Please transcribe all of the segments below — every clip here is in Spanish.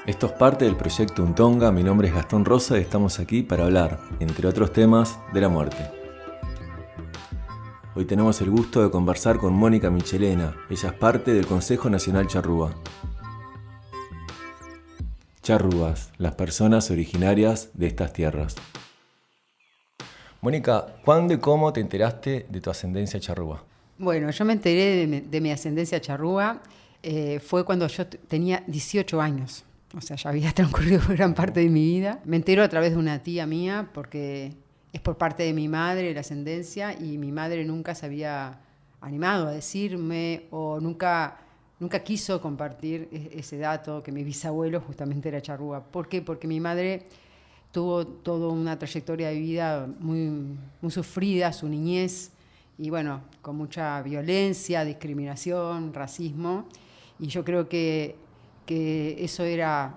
Esto es parte del proyecto Untonga. Mi nombre es Gastón Rosa y estamos aquí para hablar, entre otros temas, de la muerte. Hoy tenemos el gusto de conversar con Mónica Michelena. Ella es parte del Consejo Nacional Charrúa. Charrúas, las personas originarias de estas tierras. Mónica, ¿cuándo y cómo te enteraste de tu ascendencia charrúa? Bueno, yo me enteré de mi ascendencia charrúa, fue cuando yo tenía 18 años. O sea, ya había transcurrido gran parte de mi vida. Me entero a través de una tía mía, porque es por parte de mi madre la ascendencia, y mi madre nunca se había animado a decirme o nunca quiso compartir ese dato, que mi bisabuelo justamente era charrúa. ¿Por qué? Porque mi madre tuvo toda una trayectoria de vida muy, muy sufrida, su niñez, y bueno, con mucha violencia, discriminación, racismo, y yo creo que eso era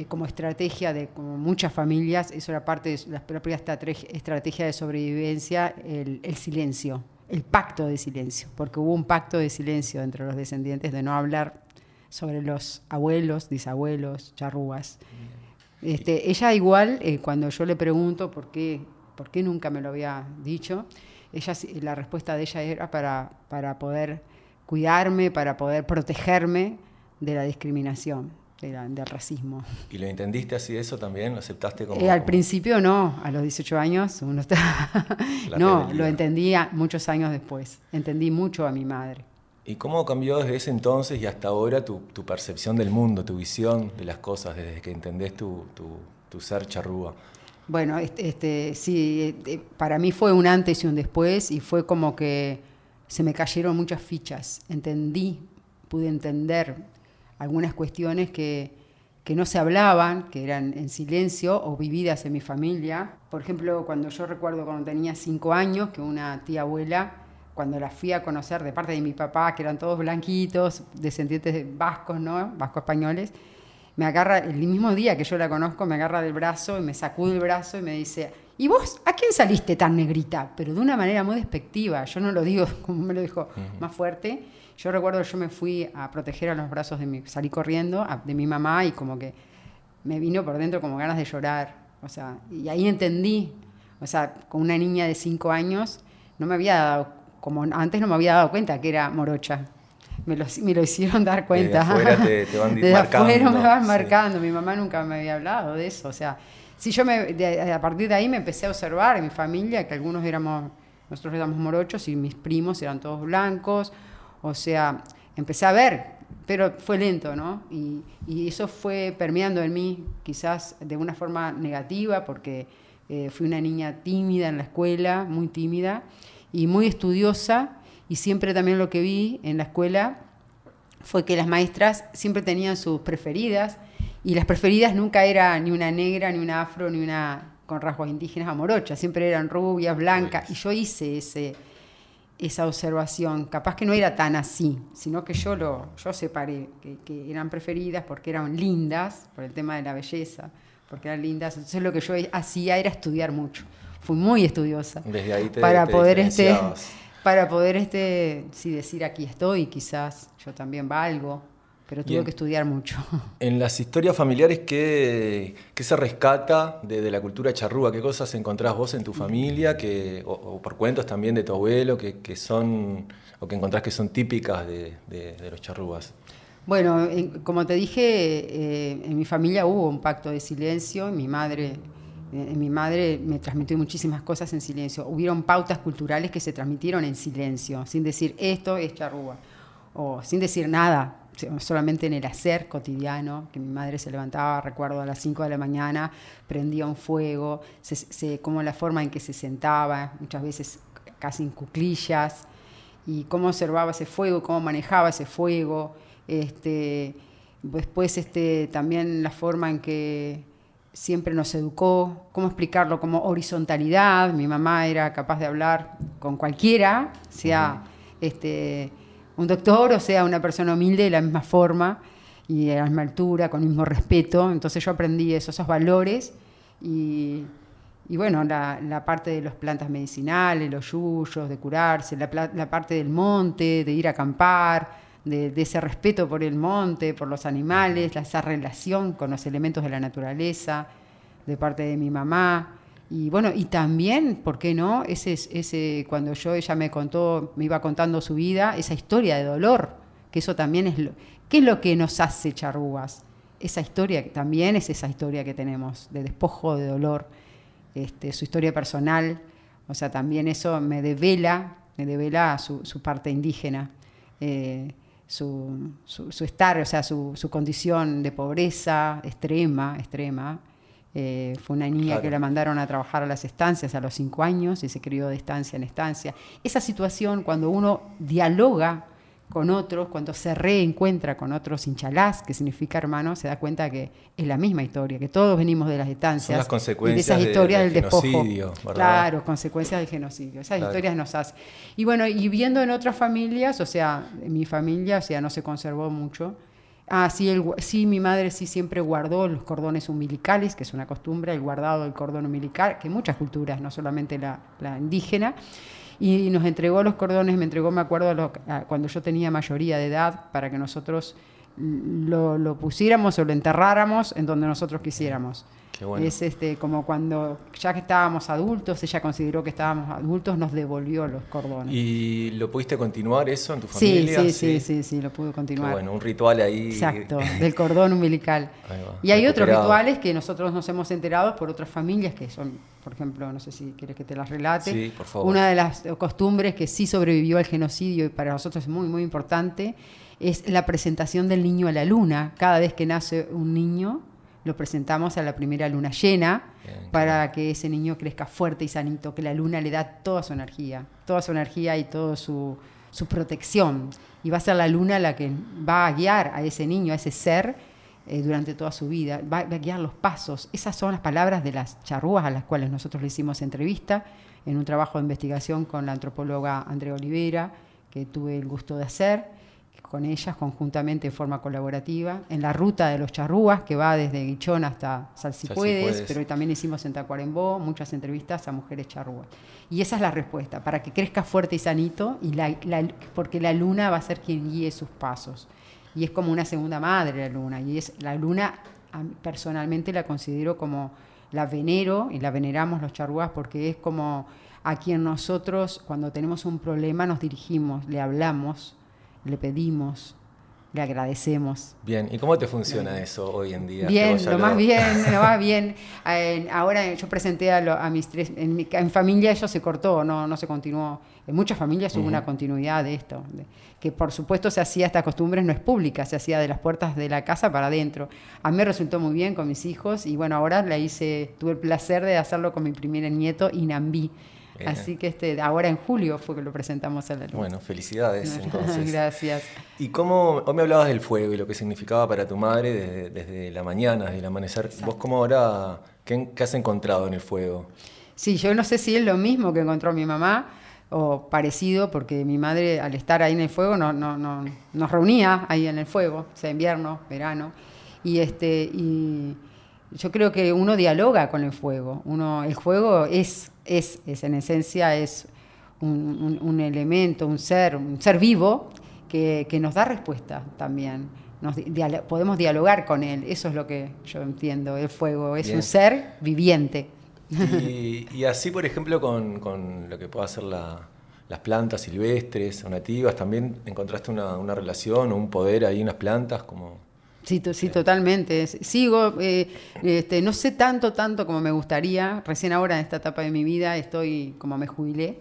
como estrategia de como muchas familias, eso era parte de la propia estrategia de sobrevivencia, el silencio, el pacto de silencio, porque hubo un pacto de silencio entre los descendientes de no hablar sobre los abuelos, bisabuelos, charrúas. Ella igual, cuando yo le pregunto por qué nunca me lo había dicho, la respuesta de ella era para poder cuidarme, para poder protegerme de la discriminación, del racismo. ¿Y lo entendiste así eso también? ¿Lo aceptaste como...? Al principio no, a los 18 años uno está... No, rebeldía. lo entendía muchos años después. Entendí mucho a mi madre. ¿Y cómo cambió desde ese entonces y hasta ahora tu percepción del mundo, tu visión de las cosas, desde que entendés tu ser charrúa? Bueno, sí, para mí fue un antes y un después, y fue como que se me cayeron muchas fichas. Pude entender algunas cuestiones que no se hablaban, que eran en silencio o vividas en mi familia. Por ejemplo, cuando tenía 5 años, que una tía abuela, cuando la fui a conocer de parte de mi papá, que eran todos blanquitos, descendientes de vascos, ¿no? Vasco-españoles, me agarra, el mismo día que yo la conozco, me agarra del brazo y me sacude el brazo y me dice: ¿y vos a quién saliste tan negrita? Pero de una manera muy despectiva. Yo no lo digo como me lo dijo, más fuerte. Yo recuerdo que yo me fui a proteger a los brazos salí corriendo de mi mamá, y como que me vino por dentro como ganas de llorar. O sea, y ahí entendí, o sea, con una niña de 5 años, como antes no me había dado cuenta que era morocha. Me lo hicieron dar cuenta. Desde afuera te van Desde marcando. Desde afuera me van sí. marcando. Mi mamá nunca me había hablado de eso. O sea, sí, a partir de ahí me empecé a observar en mi familia que nosotros éramos morochos y mis primos eran todos blancos. O sea, empecé a ver, pero fue lento, ¿no? Y eso fue permeando en mí, quizás de una forma negativa, porque fui una niña tímida en la escuela, muy tímida y muy estudiosa. Y siempre también lo que vi en la escuela fue que las maestras siempre tenían sus preferidas, y las preferidas nunca eran ni una negra, ni una afro, ni una con rasgos indígenas o morocha, siempre eran rubias, blancas. Y yo hice esa observación. Capaz que no era tan así, sino que yo separé que eran preferidas porque eran lindas, por el tema de la belleza, porque eran lindas. Entonces lo que yo hacía era estudiar mucho. Fui muy estudiosa. Desde ahí te diferenciabas. Para poder decir aquí estoy, quizás yo también valgo, pero tuve que estudiar mucho. En las historias familiares, ¿qué se rescata de la cultura charrúa? ¿Qué cosas encontrás vos en tu familia, o por cuentos también de tu abuelo, que son, o que encontrás que son típicas de los charrúas? Bueno, como te dije, en mi familia hubo un pacto de silencio. Mi madre me transmitió muchísimas cosas en silencio. Hubieron pautas culturales que se transmitieron en silencio, sin decir esto es charrúa, o sin decir nada, solamente en el hacer cotidiano, que mi madre se levantaba, recuerdo, a las 5 de la mañana, prendía un fuego, como la forma en que se sentaba, muchas veces casi en cuclillas, y cómo observaba ese fuego, cómo manejaba ese fuego. Después también la forma en que siempre nos educó, cómo explicarlo, como horizontalidad. Mi mamá era capaz de hablar con cualquiera, sea un doctor o sea una persona humilde, de la misma forma y a la misma altura, con el mismo respeto. Entonces yo aprendí esos valores, y bueno, la parte de las plantas medicinales, los yuyos, de curarse, la parte del monte, de ir a acampar, de ese respeto por el monte, por los animales, esa relación con los elementos de la naturaleza, de parte de mi mamá. Y bueno, y también, ¿por qué no? Cuando ella me iba contando su vida, esa historia de dolor, que eso también ¿qué es lo que nos hace charrúas? Esa historia también es esa historia que tenemos, de despojo, de dolor, su historia personal, o sea, también eso me devela su parte indígena, su estar, o sea, su condición de pobreza extrema. Fue una niña que la mandaron a trabajar a las estancias a los 5 años y se crió de estancia en estancia. Esa situación, cuando uno dialoga con otros, cuando se reencuentra con otros inchalás, que significa hermano, se da cuenta que es la misma historia, que todos venimos de las estancias. Son las consecuencias y de esas historias del genocidio, despojo. ¿verdad? Claro, consecuencias del genocidio. Esas historias nos hacen. Y bueno, y viendo en otras familias, o sea, en mi familia, o sea, no se conservó mucho. Sí, mi madre sí siempre guardó los cordones umbilicales, que es una costumbre, el guardado del cordón umbilical, que muchas culturas, no solamente la indígena, y nos entregó los cordones, me acuerdo, cuando yo tenía mayoría de edad, para que nosotros lo pusiéramos o lo enterráramos en donde nosotros quisiéramos. Qué bueno. Es como cuando ya que estábamos adultos, ella consideró que estábamos adultos, nos devolvió los cordones. ¿Y lo pudiste continuar eso en tu familia? Sí, lo pude continuar. Qué bueno, un ritual ahí. Exacto, del cordón umbilical. Y hay otros rituales que nosotros nos hemos enterado por otras familias que son, por ejemplo, no sé si quieres que te las relate. Sí, por favor. Una de las costumbres que sí sobrevivió al genocidio y para nosotros es muy, muy importante es la presentación del niño a la luna. Cada vez que nace un niño, lo presentamos a la primera luna llena. Bien, para que ese niño crezca fuerte y sanito, que la luna le da toda su energía y toda su protección. Y va a ser la luna la que va a guiar a ese niño, a ese ser, durante toda su vida. Va a guiar los pasos. Esas son las palabras de las charrúas a las cuales nosotros le hicimos entrevista en un trabajo de investigación con la antropóloga Andrea Olivera, que tuve el gusto de hacer con ellas conjuntamente de forma colaborativa, en la ruta de los charrúas, que va desde Guichón hasta Salsipuedes, pero también hicimos en Tacuarembó muchas entrevistas a mujeres charrúas. Y esa es la respuesta, para que crezca fuerte y sanito, porque la luna va a ser quien guíe sus pasos. Y es como una segunda madre la luna, y la luna personalmente la considero como la venero, y la veneramos los charrúas porque es como a quien nosotros, cuando tenemos un problema, nos dirigimos, le hablamos, le pedimos, le agradecemos. Bien, ¿y cómo te funciona eso hoy en día? Bien, lo más bien. Ahora yo presenté a mis tres, en familia eso se cortó, no se continuó. En muchas familias hubo una continuidad de esto, que por supuesto se hacía, esta costumbre no es pública, se hacía de las puertas de la casa para adentro. A mí me resultó muy bien con mis hijos y bueno, ahora tuve el placer de hacerlo con mi primer nieto, Inambí. Así que ahora en julio fue que lo presentamos a la luz. Bueno, felicidades entonces. Gracias. ¿Y hoy me hablabas del fuego y lo que significaba para tu madre desde la mañana, desde el amanecer? Exacto. ¿Vos cómo ahora, qué has encontrado en el fuego? Sí, yo no sé si es lo mismo que encontró mi mamá o parecido, porque mi madre al estar ahí en el fuego nos reunía ahí en el fuego, o sea, invierno, verano, y yo creo que uno dialoga con el fuego. El fuego es en esencia es un elemento, un ser vivo que nos da respuesta también. Podemos dialogar con él. Eso es lo que yo entiendo. El fuego es un ser viviente. Y así, por ejemplo, con lo que puede hacer las plantas silvestres o nativas, ¿también encontraste una relación o un poder ahí en las plantas como...? Sí, totalmente. Sigo, no sé tanto como me gustaría. Recién ahora en esta etapa de mi vida como me jubilé,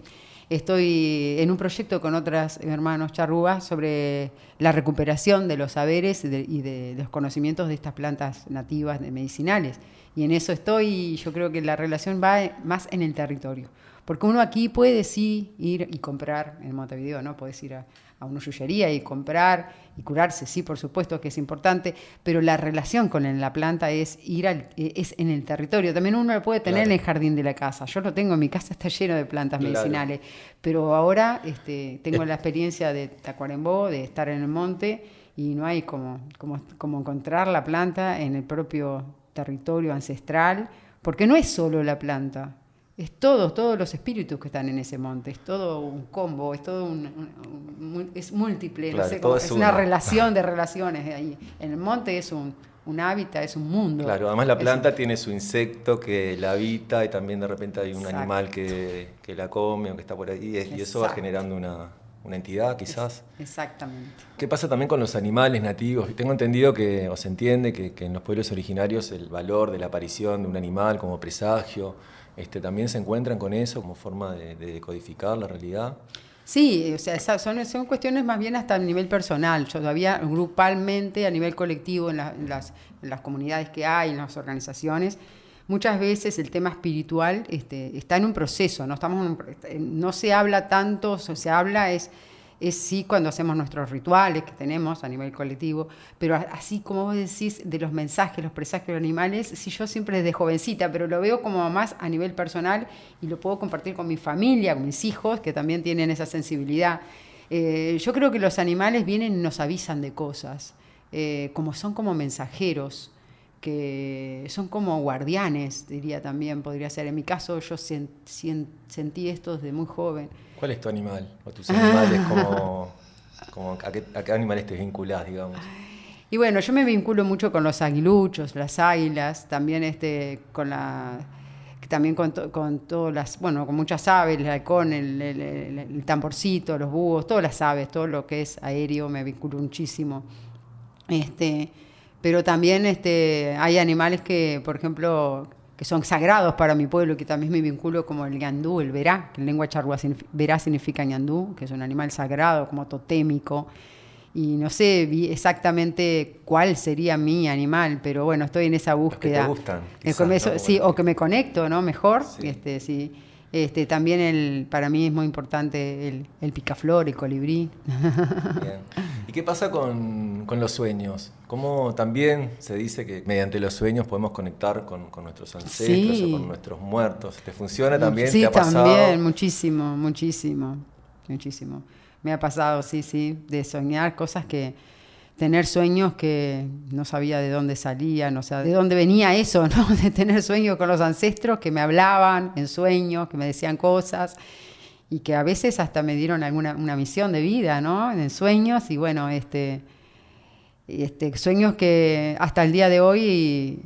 estoy en un proyecto con otras hermanos charrúas sobre la recuperación de los saberes y de los conocimientos de estas plantas nativas medicinales. Y en eso estoy, yo creo que la relación va más en el territorio. Porque uno aquí puede sí ir y comprar, en Montevideo, ¿no? Puedes ir a una yullería y comprar y curarse, sí, por supuesto que es importante, pero la relación con la planta es es en el territorio. También uno lo puede tener en el jardín de la casa. Yo lo tengo, en mi casa está lleno de plantas medicinales, pero ahora tengo la experiencia de Tacuarembó, de estar en el monte, y no hay como encontrar la planta en el propio territorio ancestral, porque no es solo la planta. es todo, todos los espíritus que están en ese monte, es todo un combo, es todo es múltiple, claro, no sé, todo es una relación de relaciones de ahí. En el monte es un hábitat, es un mundo. Claro, además la planta tiene su insecto que la habita y también de repente hay un animal que la come o que está por ahí y eso va generando una entidad quizás. Exactamente. ¿Qué pasa también con los animales nativos? Tengo entendido o se entiende que en los pueblos originarios el valor de la aparición de un animal como presagio, también se encuentran con eso como forma de decodificar la realidad. Sí, o sea, son cuestiones más bien hasta a nivel personal. Yo todavía grupalmente, a nivel colectivo, en las comunidades que hay, en las organizaciones, muchas veces el tema espiritual está en un proceso, no se habla tanto, se habla es sí cuando hacemos nuestros rituales que tenemos a nivel colectivo, pero así como vos decís de los mensajes, los presagios de los animales, sí, yo siempre desde jovencita, pero lo veo como más a nivel personal y lo puedo compartir con mi familia, con mis hijos, que también tienen esa sensibilidad. Yo creo que los animales vienen y nos avisan de cosas, son como mensajeros, que son como guardianes, diría también, podría ser. En mi caso, yo sentí esto desde muy joven. ¿Cuál es tu animal? O tus animales, ¿a qué animales te vinculás, digamos? Y bueno, yo me vinculo mucho con los aguiluchos, las águilas, también también con todas las, bueno, con muchas aves, el halcón, el tamborcito, los búhos, todas las aves, todo lo que es aéreo me vinculo muchísimo. Pero también hay animales que, por ejemplo, que son sagrados para mi pueblo, que también me vinculo, como el ñandú, el verá, que en lengua charrúa verá significa ñandú, que es un animal sagrado, como totémico. Y no sé exactamente cuál sería mi animal, pero bueno, estoy en esa búsqueda. Los que te gustan, quizás, ¿no? Sí, o que me conecto, ¿no? Mejor. Sí. Sí. También para mí es muy importante el picaflor, el colibrí. Bien. ¿Y qué pasa con los sueños? ¿Cómo también se dice que mediante los sueños podemos conectar con nuestros ancestros Sí. o con nuestros muertos? ¿Te funciona también? Sí, ¿Te ha pasado? también, muchísimo. Me ha pasado, sí, de soñar cosas tener sueños que no sabía de dónde salían, o sea, de dónde venía eso, ¿no? De tener sueños con los ancestros que me hablaban en sueños, que me decían cosas y que a veces hasta me dieron una misión de vida, ¿no? En sueños y bueno, sueños que hasta el día de hoy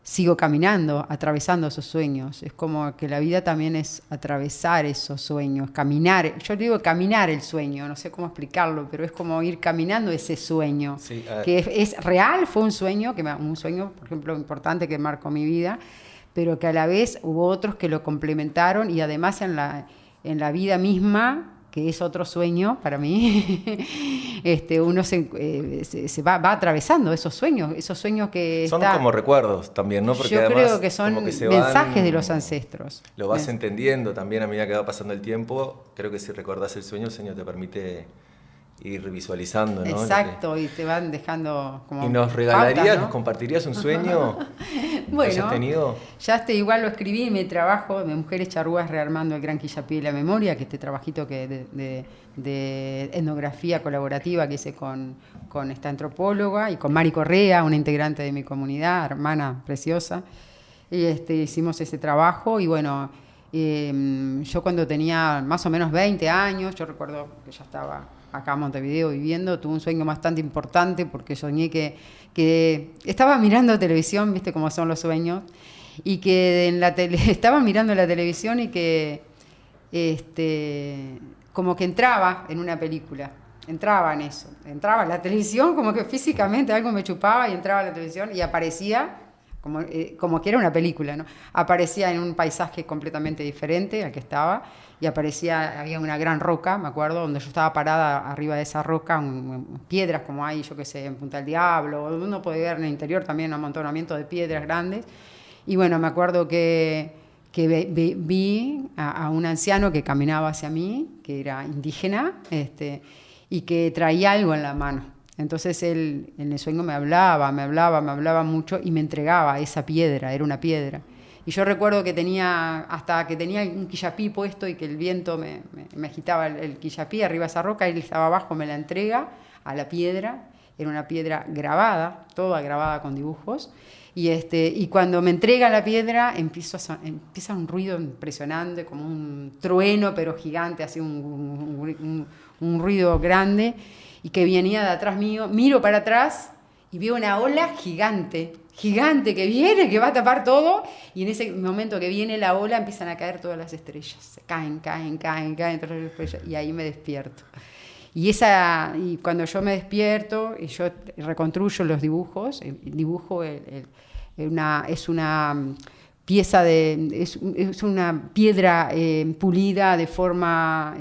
sigo caminando, atravesando esos sueños. Es como que la vida también es atravesar esos sueños, caminar. Yo digo caminar el sueño, no sé cómo explicarlo, pero es como ir caminando ese sueño. Sí, que es real, fue un sueño, por ejemplo, importante que marcó mi vida, pero que a la vez hubo otros que lo complementaron y además en la vida misma, que es otro sueño para mí, uno se va atravesando esos sueños que son como recuerdos también, ¿no? Porque yo además, creo que son mensajes de los ancestros. Lo vas entendiendo también a medida que va pasando el tiempo. Creo que si recordás el sueño te permite ir visualizando, ¿no? Exacto, y te van dejando como ¿Y nos regalarías, pautas, ¿no? nos compartirías un sueño bueno, que hayas tenido? Ya igual lo escribí en mi trabajo de Mujeres Charrúas rearmando el Gran Quillapí de la Memoria, que trabajito de etnografía colaborativa que hice con esta antropóloga y con Mari Correa, una integrante de mi comunidad, hermana preciosa. Y hicimos ese trabajo y bueno, yo cuando tenía más o menos 20 años, yo recuerdo que ya estaba acá en Montevideo viviendo, tuve un sueño bastante importante porque soñé que estaba mirando televisión, viste cómo son los sueños, y que estaba mirando la televisión y que como que entraba en una película, entraba en eso, entraba en la televisión, como que físicamente algo me chupaba y entraba a la televisión y aparecía como que era una película, ¿no? Aparecía en un paisaje completamente diferente al que estaba y había una gran roca, me acuerdo, donde yo estaba parada arriba de esa roca, piedras como hay, yo qué sé, en Punta del Diablo, uno puede ver en el interior también un amontonamiento de piedras grandes. Y bueno, me acuerdo que vi a un anciano que caminaba hacia mí, que era indígena, y que traía algo en la mano. Entonces él en el sueño me hablaba mucho y me entregaba esa piedra, era una piedra. Y yo recuerdo que tenía un quillapí puesto y que el viento me agitaba el quillapí arriba de esa roca, él estaba abajo, me la entrega a la piedra, era una piedra grabada, toda grabada con dibujos. Y cuando me entrega la piedra empieza un ruido impresionante, como un trueno pero gigante, así un ruido grande, y que venía de atrás mío. Miro para atrás y veo una ola gigante que viene, que va a tapar todo, y en ese momento que viene la ola empiezan a caer todas las estrellas, caen todas las estrellas, y ahí me despierto. Y cuando yo me despierto y yo reconstruyo los dibujos, dibujo es una pieza es una piedra pulida de forma,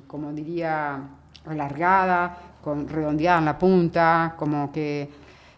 como diría, alargada, redondeada en la punta, como que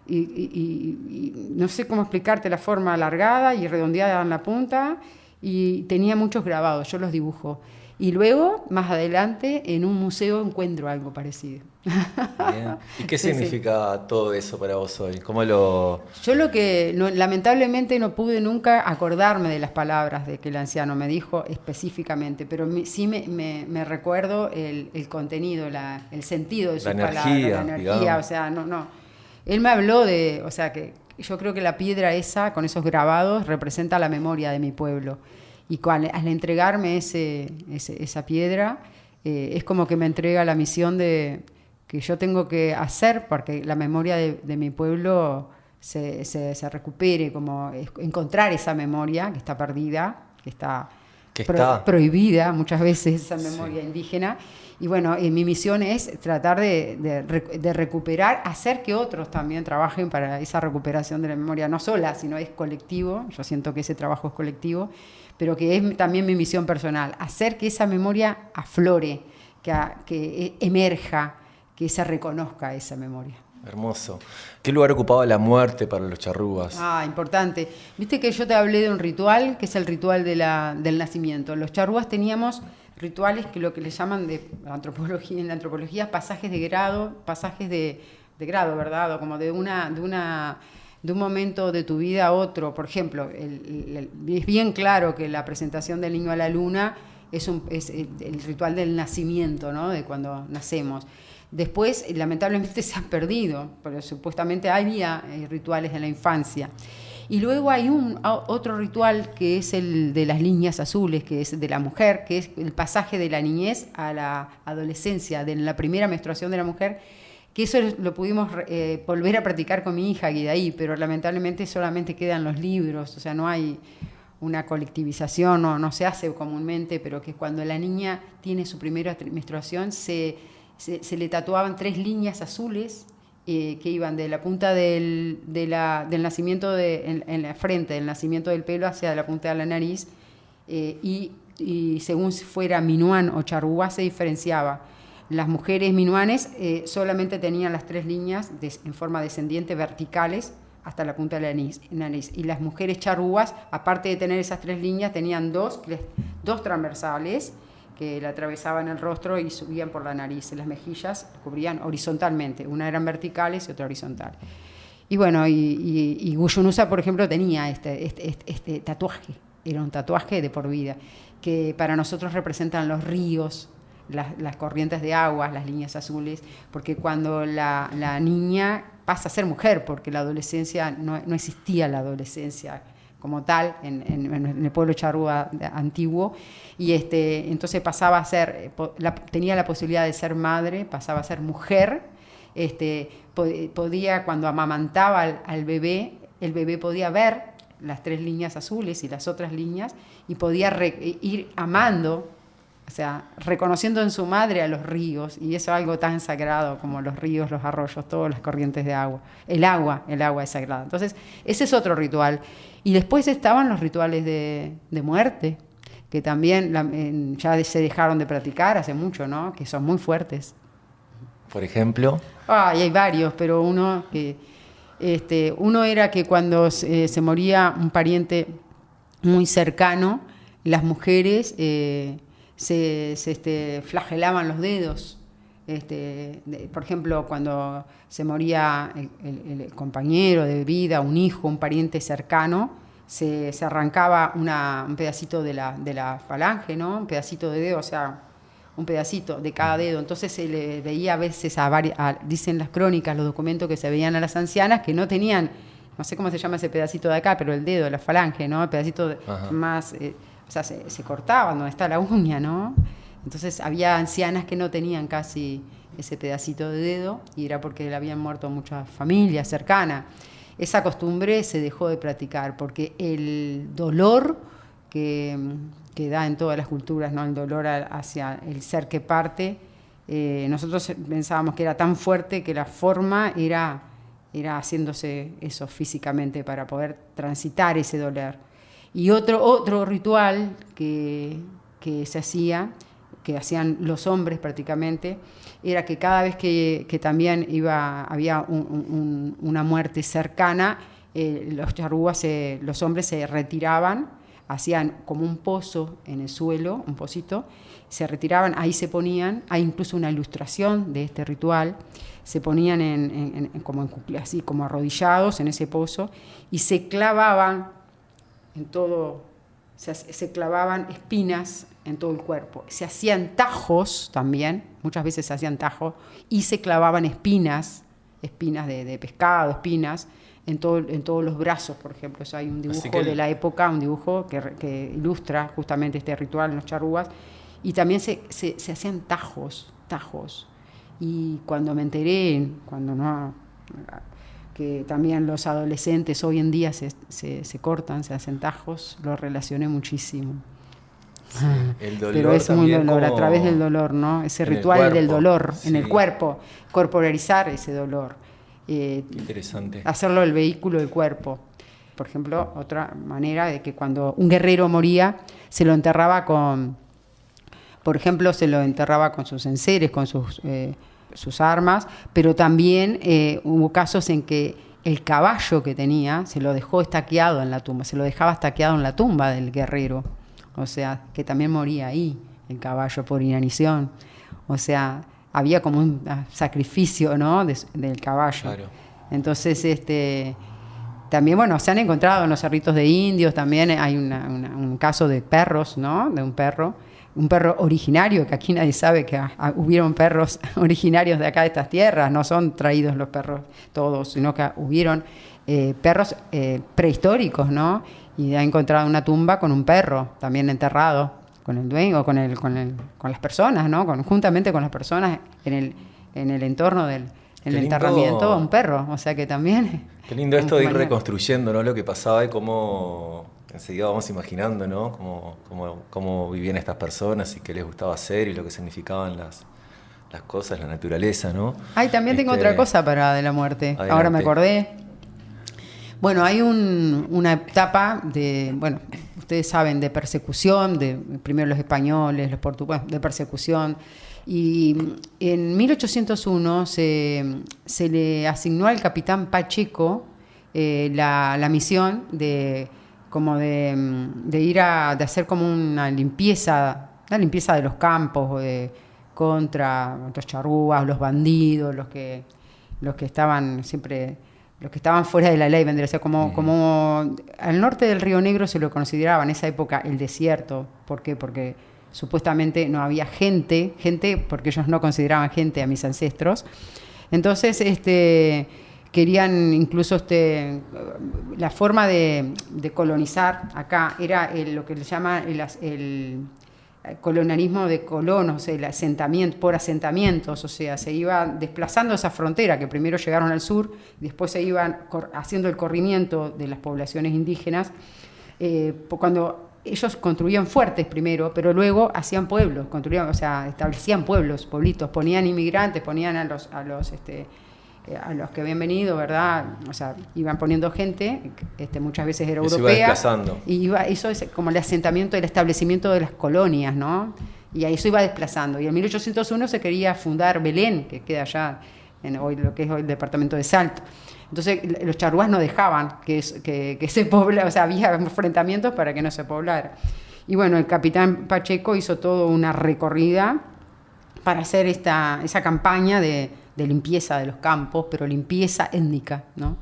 y no sé cómo explicarte la forma alargada y redondeada en la punta, y tenía muchos grabados, yo los dibujo. Y luego, más adelante, en un museo encuentro algo parecido. Bien. ¿Y qué significa todo eso para vos hoy? ¿Cómo lo...? Yo lamentablemente no pude nunca acordarme de las palabras de que el anciano me dijo específicamente, pero sí me recuerdo el contenido, el sentido de sus palabras, la energía, digamos. O sea, no. Él me habló o sea, que yo creo que la piedra esa, con esos grabados, representa la memoria de mi pueblo. Y al entregarme esa piedra, es como que me entrega la misión que yo tengo que hacer porque la memoria de mi pueblo se recupere, como encontrar esa memoria que está perdida, que está prohibida muchas veces, esa memoria indígena. Y bueno, mi misión es tratar de recuperar, hacer que otros también trabajen para esa recuperación de la memoria, no sola, sino es colectivo. Yo siento que ese trabajo es colectivo, pero que es también mi misión personal, hacer que esa memoria aflore, que emerja, que se reconozca esa memoria. Hermoso. ¿Qué lugar ocupaba la muerte para los charrúas? Importante. Viste que yo te hablé de un ritual, que es el ritual del nacimiento. Los charrúas teníamos rituales que lo que le llaman en la antropología pasajes de grado, ¿verdad? O como de un momento de tu vida a otro. Por ejemplo, es bien claro que la presentación del niño a la luna es el ritual del nacimiento, ¿no? De cuando nacemos. Después, lamentablemente, se han perdido, pero supuestamente había rituales en la infancia. Y luego hay otro ritual que es el de las líneas azules, que es de la mujer, que es el pasaje de la niñez a la adolescencia, de la primera menstruación de la mujer, que eso lo pudimos volver a practicar con mi hija Guidaí, pero lamentablemente solamente quedan los libros, o sea, no hay una colectivización, no se hace comúnmente, pero que cuando la niña tiene su primera menstruación se le tatuaban 3 líneas azules que iban de la punta del nacimiento en la frente, del nacimiento del pelo hacia la punta de la nariz, y según si fuera minuán o charrúa se diferenciaba. Las mujeres minuanes solamente tenían las 3 líneas en forma descendiente verticales hasta la punta de la nariz. Y las mujeres charrúas, aparte de tener esas 3 líneas, tenían dos transversales que le atravesaban el rostro y subían por la nariz. Las mejillas cubrían horizontalmente, una eran verticales y otra horizontal. Y bueno, y Guyunusa, por ejemplo, tenía este tatuaje, era un tatuaje de por vida, que para nosotros representan los ríos, las corrientes de agua, las líneas azules, porque cuando la niña pasa a ser mujer, porque la adolescencia, no existía la adolescencia como tal en el pueblo charrúa antiguo, y entonces pasaba a ser, tenía la posibilidad de ser madre, pasaba a ser mujer, podía, cuando amamantaba al bebé, el bebé podía ver las 3 líneas azules y las otras líneas, y podía ir amando, o sea, reconociendo en su madre a los ríos, y eso es algo tan sagrado como los ríos, los arroyos, todas las corrientes de agua. El agua es sagrada. Entonces, ese es otro ritual. Y después estaban los rituales de muerte, que también ya se dejaron de practicar hace mucho, ¿no? Que son muy fuertes. Por ejemplo. Hay varios, pero uno era que cuando se moría un pariente muy cercano, las mujeres se flagelaban los dedos. Por ejemplo, cuando se moría el compañero de vida, un hijo, un pariente cercano, se arrancaba un pedacito de la falange, ¿no? Un pedacito de dedo, o sea, un pedacito de cada dedo. Entonces se le veía a veces dicen las crónicas, los documentos, que se veían a las ancianas que no tenían no sé cómo se llama ese pedacito de acá, pero el dedo, la falange, ¿no? El pedacito más, o sea, se cortaba donde está la uña, ¿no? Entonces había ancianas que no tenían casi ese pedacito de dedo y era porque le habían muerto muchas familias cercanas. Esa costumbre se dejó de practicar porque el dolor que da en todas las culturas, ¿no? El dolor hacia el ser que parte, nosotros pensábamos que era tan fuerte que la forma era haciéndose eso físicamente para poder transitar ese dolor. Y otro ritual que se hacía, que hacían los hombres prácticamente, era que cada vez que también había una muerte cercana, los charrúas, los hombres se retiraban, hacían como un pozo en el suelo, un pocito, se retiraban, ahí se ponían, hay incluso una ilustración de este ritual, se ponían así como arrodillados en ese pozo y se clavaban en todo, se clavaban espinas en todo el cuerpo. Se hacían tajos también, muchas veces se hacían tajos, y se clavaban espinas de pescado, espinas, en todos los brazos, por ejemplo. Eso hay un dibujo de la época, un dibujo que ilustra justamente este ritual en los charrúas. Y también se hacían tajos. Y cuando me enteré, que también los adolescentes hoy en día se cortan, se hacen tajos, lo relacioné muchísimo. Sí, el dolor. Pero es un dolor, a través del dolor, ¿no? Ese ritual del dolor, sí, en el cuerpo, corporalizar ese dolor. Interesante. Hacerlo el vehículo del cuerpo. Por ejemplo, otra manera de que cuando un guerrero moría, se lo enterraba por ejemplo, se lo enterraba con sus enseres, con sus armas, pero también hubo casos en que el caballo que tenía se lo dejó estaqueado en la tumba, se lo dejaba estaqueado en la tumba del guerrero. O sea, que también moría ahí el caballo por inanición. O sea, había como un sacrificio, ¿no? del caballo. Claro. Entonces, también, bueno, se han encontrado en los cerritos de indios, también hay un caso de perros, ¿no? De un perro originario, que aquí nadie sabe que hubieron perros originarios de acá de estas tierras, no son traídos los perros todos, sino que hubieron perros prehistóricos, ¿no? Y ha encontrado una tumba con un perro también enterrado, con el dueño, con las personas, ¿no? Juntamente con las personas en el entorno del enterramiento, un perro. O sea que también... Qué lindo esto de ir reconstruyendo, ¿no? Lo que pasaba y cómo enseguida vamos imaginando, ¿no? Cómo vivían estas personas y qué les gustaba hacer y lo que significaban las cosas, la naturaleza, ¿no? Ay, también tengo otra cosa de la muerte. Adelante. Ahora me acordé. Bueno, hay una etapa ustedes saben, de persecución, primero los españoles, los portugueses, de persecución. Y en 1801 se le asignó al capitán Pacheco la misión de ir de hacer como una limpieza de los campos contra los charrúas, los bandidos, los que estaban siempre... Los que estaban fuera de la ley, vendría a ser como al norte del Río Negro se lo consideraba en esa época el desierto. ¿Por qué? Porque supuestamente no había gente, porque ellos no consideraban gente a mis ancestros. Entonces, querían incluso la forma de colonizar acá era lo que se llama el colonialismo de colonos, el asentamiento por asentamientos, o sea, se iba desplazando esa frontera, que primero llegaron al sur, después se iban haciendo el corrimiento de las poblaciones indígenas, cuando ellos construían fuertes primero, pero luego hacían pueblos, establecían pueblitos, ponían inmigrantes, ponían a los que habían venido, ¿verdad? O sea, iban poniendo gente, muchas veces era europea. Se iba desplazando. Y eso es como el asentamiento, el establecimiento de las colonias, ¿no? Y ahí se iba desplazando. Y en 1801 se quería fundar Belén, que queda allá, lo que es hoy el departamento de Salto. Entonces los charrúas no dejaban que se poblara, o sea, había enfrentamientos para que no se poblara. Y bueno, el capitán Pacheco hizo toda una recorrida para hacer esa campaña de limpieza de los campos, pero limpieza étnica, ¿no?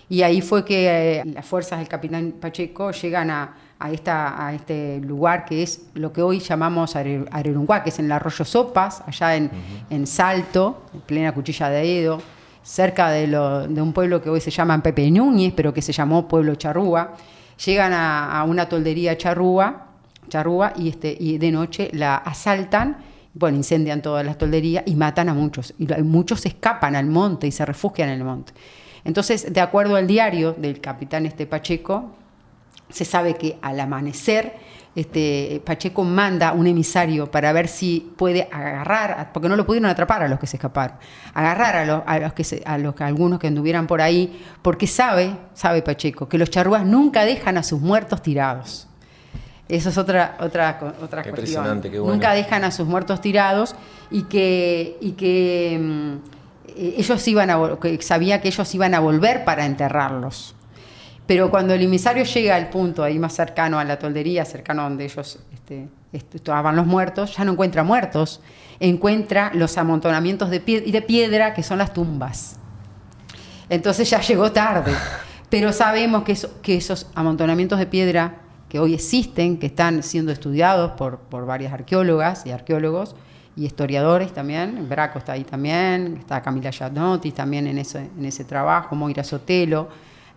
Y ahí fue que las fuerzas del capitán Pacheco llegan a este lugar que es lo que hoy llamamos Arerunguá, que es en el arroyo Sopas, allá en Salto, en plena Cuchilla de Edo. cerca de un pueblo que hoy se llama Pepe Núñez, pero que se llamó Pueblo Charrúa. Llegan a una toldería charrúa y de noche la asaltan, bueno, incendian todas las tolderías y matan a muchos. Y muchos escapan al monte y se refugian en el monte. Entonces, de acuerdo al diario del capitán Pacheco, se sabe que al amanecer Pacheco manda un emisario para ver si puede agarrar, porque no lo pudieron atrapar a los que se escaparon, agarrar a algunos que anduvieran por ahí, porque sabe Pacheco que los charrúas nunca dejan a sus muertos tirados. Eso es otra cuestión. Impresionante, qué bueno. Nunca dejan a sus muertos tirados y que sabía que ellos iban a volver para enterrarlos. Pero cuando el emisario llega al punto ahí más cercano a la toldería, cercano donde ellos estaban los muertos, ya no encuentra muertos, encuentra los amontonamientos de piedra que son las tumbas. Entonces ya llegó tarde. Pero sabemos que esos amontonamientos de piedra que hoy existen, que están siendo estudiados por varias arqueólogas y arqueólogos y historiadores también, Braco está ahí también, está Camila Gianotti también en ese trabajo, Moira Sotelo,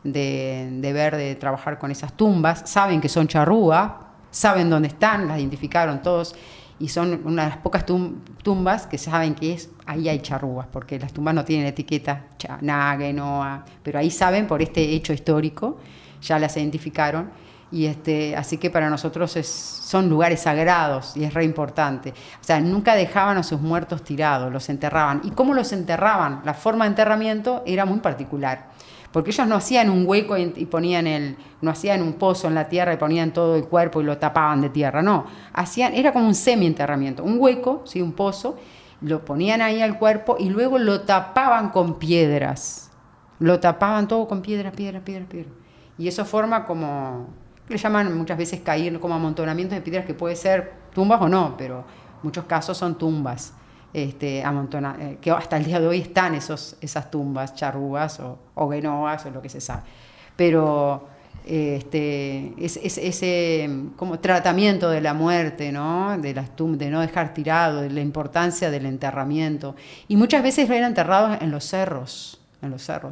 de trabajar con esas tumbas, saben que son charrúas, saben dónde están, las identificaron todos, y son una de las pocas tumbas que saben que ahí hay charrúas, porque las tumbas no tienen etiqueta Nague, Noa, pero ahí saben por este hecho histórico, ya las identificaron, y así que para nosotros son lugares sagrados y es re importante. O sea, nunca dejaban a sus muertos tirados, los enterraban. ¿Y cómo los enterraban? La forma de enterramiento era muy particular. Porque ellos no hacían un hueco y no hacían un pozo en la tierra y ponían todo el cuerpo y lo tapaban de tierra, no. Era como un semi-enterramiento, un hueco, ¿sí? Un pozo, lo ponían ahí al cuerpo y luego lo tapaban con piedras. Lo tapaban todo con piedra. Y eso forma como, le llaman muchas veces caer como amontonamientos de piedras, que puede ser tumbas o no, pero en muchos casos son tumbas. Que hasta el día de hoy están esas tumbas charrúas o guenoas o lo que se sabe, pero ese como tratamiento de la muerte, ¿no? De las tumbas, de no dejar tirado, de la importancia del enterramiento, y muchas veces eran enterrados en los cerros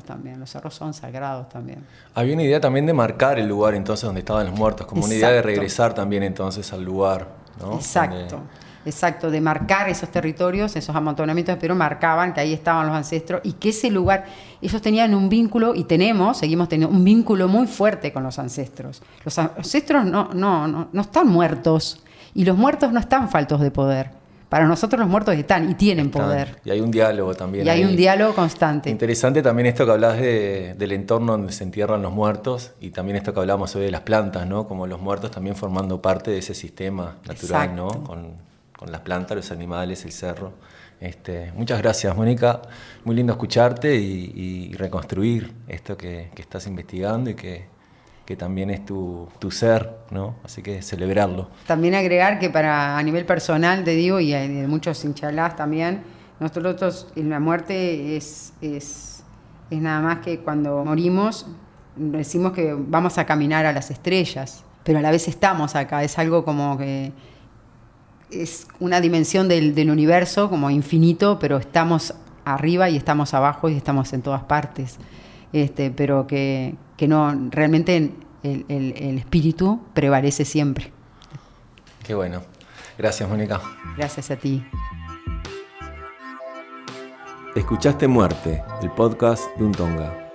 también, los cerros son sagrados también. Había una idea también de marcar el lugar entonces donde estaban los muertos, como una idea de regresar también entonces al lugar, ¿no? Exacto, de marcar esos territorios, esos amontonamientos, pero marcaban que ahí estaban los ancestros y que ese lugar, ellos tenían un vínculo y seguimos teniendo un vínculo muy fuerte con los ancestros. Los ancestros no están muertos y los muertos no están faltos de poder. Para nosotros los muertos están y tienen poder. Y hay un diálogo también. Y hay un diálogo constante. Interesante también esto que hablás del entorno donde se entierran los muertos y también esto que hablamos hoy de las plantas, ¿no? Como los muertos también formando parte de ese sistema natural, ¿no? Con las plantas, los animales, el cerro. Muchas gracias, Mónica. Muy lindo escucharte y reconstruir esto que estás investigando y que también es tu ser, ¿no? Así que celebrarlo. También agregar que a nivel personal, te digo, y de muchos inchalás también, nosotros la muerte es nada más que cuando morimos decimos que vamos a caminar a las estrellas, pero a la vez estamos acá, es algo como que es una dimensión del universo como infinito, pero estamos arriba y estamos abajo y estamos en todas partes, pero que no, realmente el espíritu prevalece siempre. Qué bueno. Gracias, Mónica. Gracias a ti. Escuchaste Muerte, el podcast de Untonga.